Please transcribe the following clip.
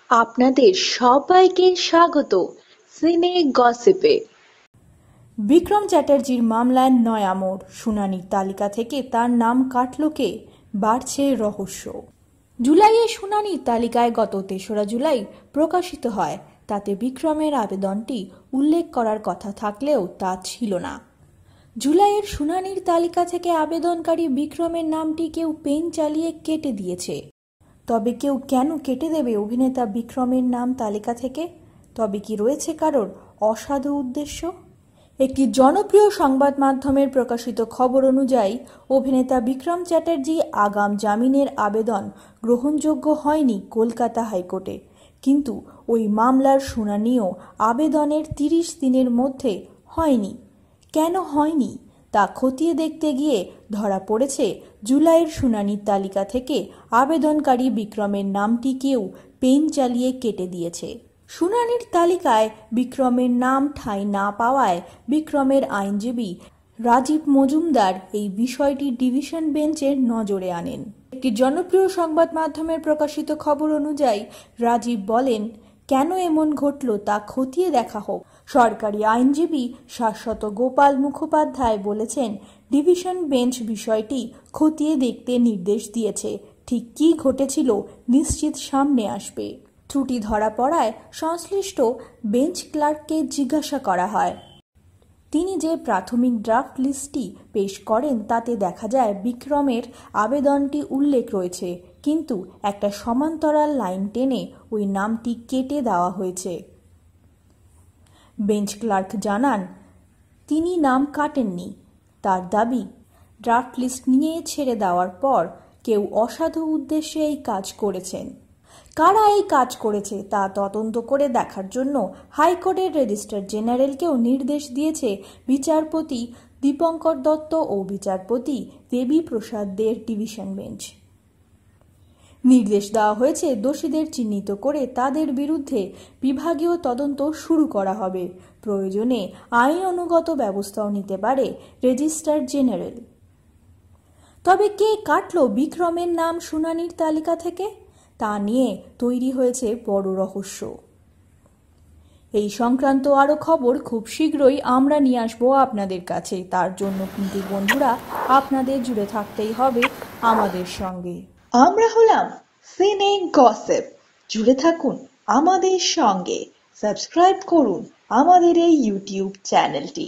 আপনাদের সবাইকে স্বাগত সিনে গসিপে। বিক্রম চ্যাটার্জির মামলায় নয়া মোড়, শুনানির তালিকা থেকে তার নাম কাটল কে? বাড়ছে রহস্য। জুলাইয়ের শুনানির তালিকায় গত ৩রা জুলাই প্রকাশিত হয়। তাতে বিক্রমের আবেদনটি উল্লেখ করার কথা থাকলেও তা ছিল না। জুলাইয়ের শুনানির তালিকা থেকে আবেদনকারী বিক্রমের নামটি কেউ পেন চালিয়ে কেটে দিয়েছে। তবে কেউ কেন কেটে দেবে অভিনেতা বিক্রমের নাম তালিকা থেকে? তবে কি রয়েছে কারোর অসাধু উদ্দেশ্য? একটি জনপ্রিয় সংবাদ মাধ্যমের প্রকাশিত খবর অনুযায়ী অভিনেতা বিক্রম চ্যাটার্জি আগাম জামিনের আবেদন গ্রহণযোগ্য হয়নি কলকাতা হাইকোর্টে। কিন্তু ওই মামলার শুনানিও আবেদনের ৩০ দিনের মধ্যে হয়নি। কেন হয়নি তা খতিয়ে দেখতে গিয়ে ধরা পড়েছে জুলাইয়ের শুনানির তালিকা থেকে আবেদনকারী বিক্রমের নামটি কেউ পেন চালিয়ে কেটে দিয়েছে। শুনানির তালিকায় বিক্রমের নাম ঠাঁই না পাওয়ায় বিক্রমের আইনজীবী রাজীব মজুমদার এই বিষয়টি ডিভিশন বেঞ্চের নজরে আনেন। একটি জনপ্রিয় সংবাদ মাধ্যমের প্রকাশিত খবর অনুযায়ী রাজীব বলেন, কেন এমন ঘটল তা খতিয়ে দেখা হোক। সরকারি আইনজীবী শাশ্বত গোপাল মুখোপাধ্যায় বলেছেন, ডিভিশন বেঞ্চ বিষয়টি খতিয়ে দেখতে নির্দেশ দিয়েছে। ঠিক কী ঘটেছিল নিশ্চিত সামনে আসবে। ত্রুটি ধরা পড়ায় সংশ্লিষ্ট বেঞ্চ ক্লার্ককে জিজ্ঞাসা করা হয়। তিনি যে প্রাথমিক ড্রাফট লিস্টটি পেশ করেন তাতে দেখা যায় বিক্রমের আবেদনটি উল্লেখ রয়েছে, কিন্তু একটা সমান্তরাল লাইন টেনে ওই নামটি কেটে দেওয়া হয়েছে। বেঞ্চ ক্লার্ক জানান, তিনি নাম কাটেননি। তার দাবি, ড্রাফট লিস্ট নিয়ে ছেড়ে দেওয়ার পর কেউ অসাধু উদ্দেশ্যে এই কাজ করেছেন। কারা এই কাজ করেছে তা তদন্ত করে দেখার জন্য হাইকোর্টের রেজিস্ট্রার জেনারেলকেও নির্দেশ দিয়েছে বিচারপতি দীপঙ্কর দত্ত ও বিচারপতি দেবী প্রসাদ দের ডিভিশন বেঞ্চ। নির্দেশ দেওয়া হয়েছে দোষীদের চিহ্নিত করে তাদের বিরুদ্ধে বিভাগীয় তদন্ত শুরু করা হবে। প্রয়োজনে আইন অনুগত ব্যবস্থাও নিতে পারে রেজিস্ট্রার জেনারেল। তবে কে কাটল বিক্রমের নাম শুনানির তালিকা থেকে তা নিয়ে তৈরি হয়েছে বড় রহস্য। এই সংক্রান্ত আরো খবর খুব শীঘ্রই আমরা নিয়ে আসবো আপনাদের কাছে। তার জন্য কিন্তু বন্ধুরা আপনাদের জুড়ে থাকতেই হবে আমাদের সঙ্গে। আমরা হলাম সিনে গসিপ, জুড়ে থাকুন আমাদের সঙ্গে। সাবস্ক্রাইব করুন আমাদের এই ইউটিউব চ্যানেলটি।